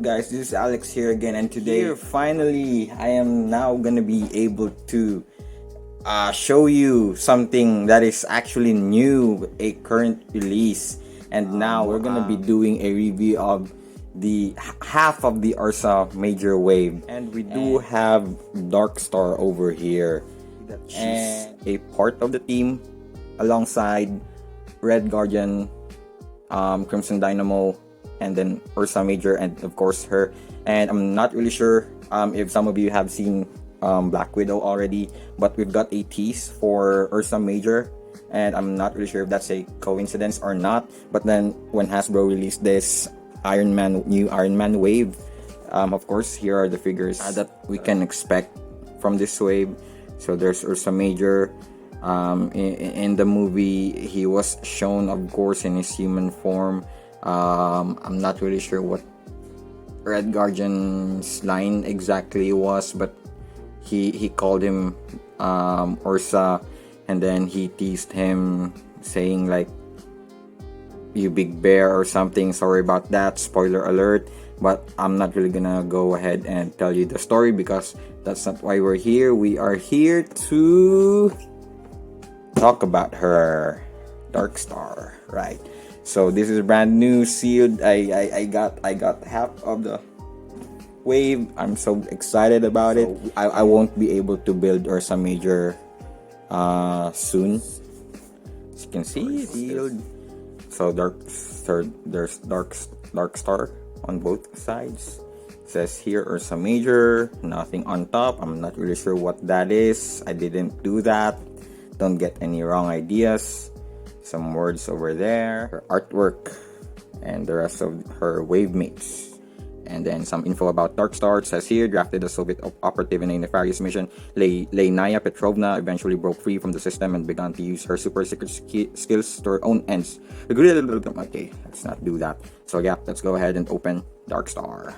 guys, this is Alex here again, and today finally I am now gonna be able to show you something that is actually new, a current release. And now we're gonna be doing a review of the half of the Ursa major wave, and we do have Darkstar over here, and a part of the team alongside Red Guardian, Crimson Dynamo, and then Ursa Major, and of course her. And I'm not really sure if some of you have seen Black Widow already, but we've got a tease for Ursa Major, and I'm not really sure if that's a coincidence or not. But then when Hasbro released this new Iron Man wave, of course here are the figures that we can expect from this wave. So there's Ursa Major. In the movie, he was shown, of course, in his human form. I'm not really sure what Red Guardian's line exactly was, but he called him Ursa, and then he teased him saying like, "You big bear" or something. Sorry about that, spoiler alert. But I'm not really gonna go ahead and tell you the story because that's not why we're here. We are here to talk about her, Darkstar, right? So this is brand new, sealed. I got half of the wave. I'm so excited about it. I won't be able to build Ursa Major soon. As you can see, sealed. So there's Darkstar on both sides. It says here Ursa Major, nothing on top. I'm not really sure what that is. I didn't do that. Don't get any wrong ideas. Some words over there, her artwork, and the rest of her wave mates. And then some info about Darkstar. It says here, drafted a Soviet operative in a nefarious mission, Lenaya Petrovna eventually broke free from the system and began to use her super secret skills to her own ends. Okay, let's not do that. So yeah, let's go ahead and open Darkstar.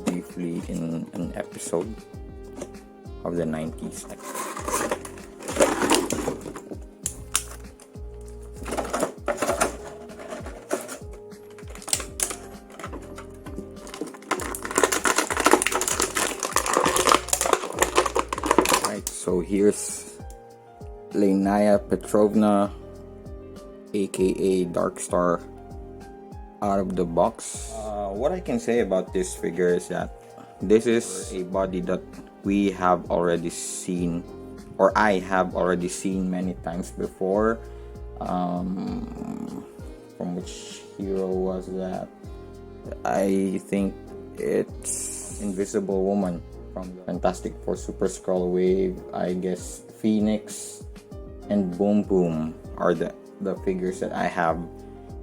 Briefly in an episode of the 90s. Right, so here's Lenaya Petrovna, aka Darkstar, out of the box. What I can say about this figure is that this is a body that we have already seen, or I have already seen many times before. From which hero was that? I think it's Invisible Woman from the Fantastic Four Super Skrull wave. I guess Phoenix and Boom Boom are the figures that I have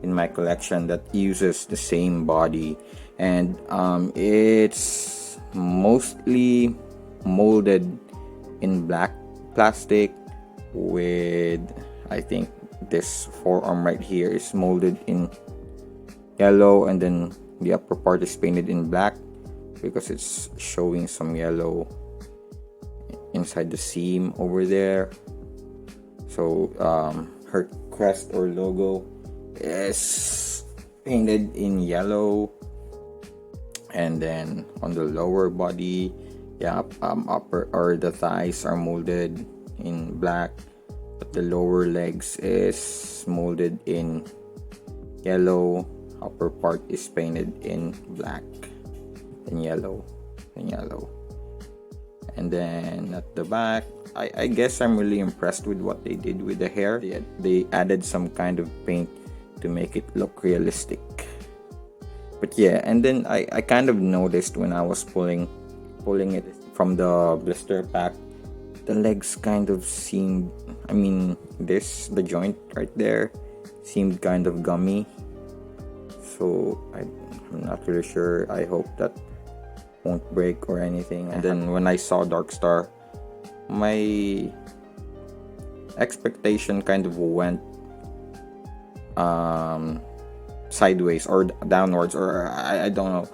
in my collection that uses the same body, and it's mostly molded in black plastic with, I think this forearm right here is molded in yellow, and then the upper part is painted in black because it's showing some yellow inside the seam over there. So her crest or logo is painted in yellow, and then on the lower body, upper or the thighs are molded in black, but the lower legs is molded in yellow. Upper part is painted in black and yellow, and then at the back, I guess I'm really impressed with what they did with the hair. They added some kind of paint to make it look realistic. But yeah, and then I kind of noticed when I was pulling it from the blister pack, the legs kind of seemed, the joint right there seemed kind of gummy. So I'm not really sure. I hope that won't break or anything. And then when I saw Darkstar, my expectation kind of went sideways or downwards, or I don't know.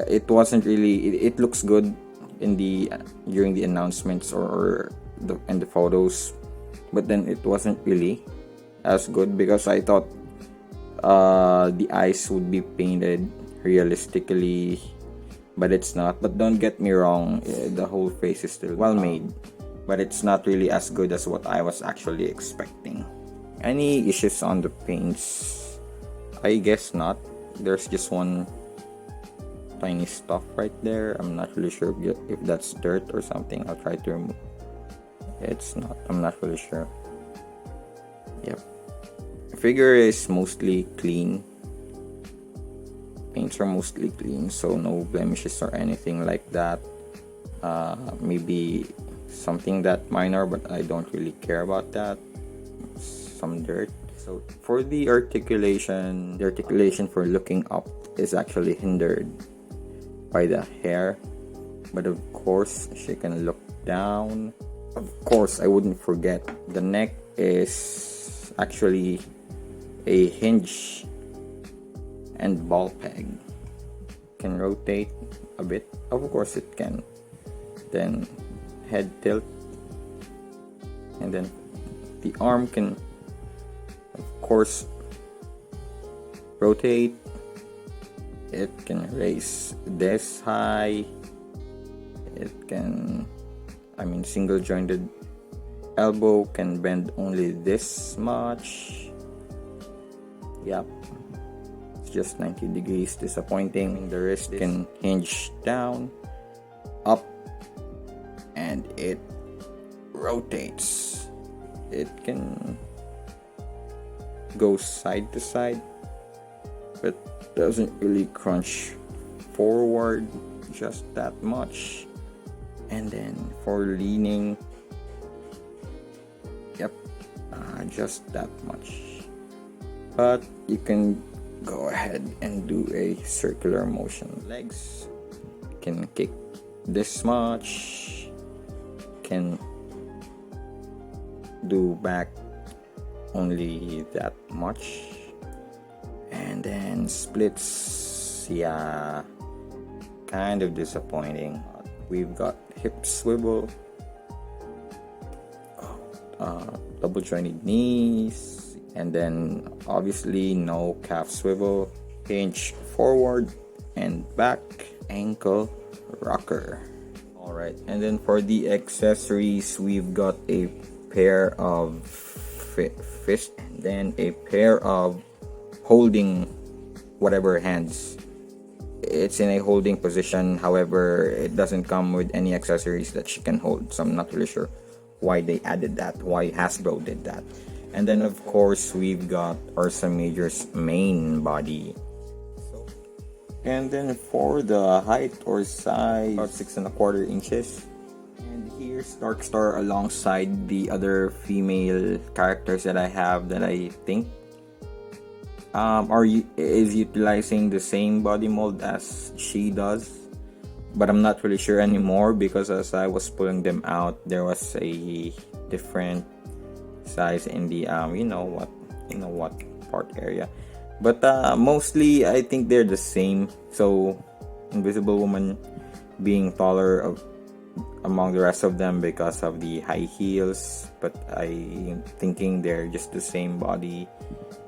It wasn't really. It looks good in the during the announcements or in the photos, but then it wasn't really as good because I thought the eyes would be painted realistically, but it's not. But don't get me wrong, the whole face is still well made, but it's not really as good as what I was actually expecting. Any issues on the paints? I guess not. There's just one tiny stuff right there. I'm not really sure if that's dirt or something. I'll try to remove. It's not. I'm not really sure. Yep. The figure is mostly clean. Paints are mostly clean, so no blemishes or anything like that. Maybe something that minor, but I don't really care about that. Some dirt. So for the articulation for looking up is actually hindered by the hair, but of course she can look down. Of course, I wouldn't forget the neck is actually a hinge and ball peg. Can rotate a bit, of course it can. Then head tilt, and then the arm can of course rotate. It can raise this high. It can, single jointed elbow can bend only this much. Yep, it's just 90 degrees. Disappointing. The wrist can hinge down, up, and it rotates. It can go side to side, but doesn't really crunch forward just that much. And then for leaning, yep, just that much. But you can go ahead and do a circular motion. Legs can kick this much, can do back only that much, and then splits, yeah, kind of disappointing. We've got hip swivel, double jointed knees, and then obviously no calf swivel, hinge forward and back, ankle rocker. Alright, and then for the accessories, we've got a pair of fist, and then a pair of holding whatever hands. It's in a holding position, however it doesn't come with any accessories that she can hold, so I'm not really sure why they added that, why Hasbro did that. And then of course we've got Ursa Major's main body. And then for the height or size, about 6¼ inches. And here's Darkstar alongside the other female characters that I have that I think is utilizing the same body mold as she does, but I'm not really sure anymore because as I was pulling them out, there was a different size in the you know what part area, but mostly I think they're the same. So Invisible Woman being taller among the rest of them because of the high heels, but I'm thinking they're just the same body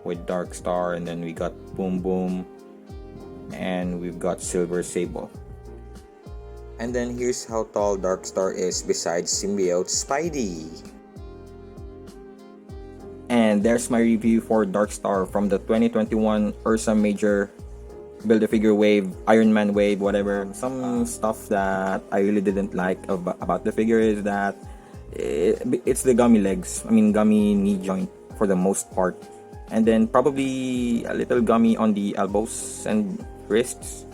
with Darkstar. And then we got Boom Boom, and we've got Silver Sable. And then here's how tall Darkstar is besides symbiote Spidey. And there's my review for Darkstar from the 2021 Ursa Major Build-A-Figure wave, Iron Man wave, whatever. Some stuff that I really didn't like about the figure is that it's the gummy legs. Gummy knee joint for the most part. And then probably a little gummy on the elbows and wrists.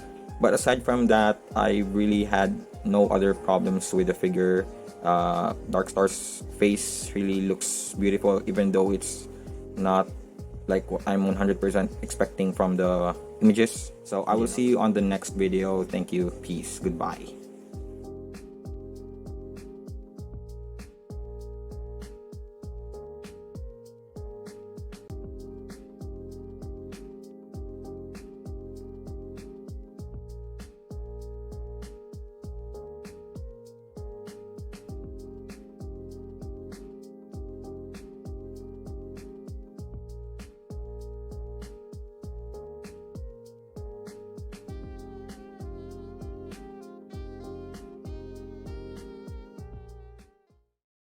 But aside from that, I really had no other problems with the figure. Darkstar's face really looks beautiful, even though it's not like what I'm 100% expecting from the images. So I will see you on the next video. Thank you. Peace. Goodbye.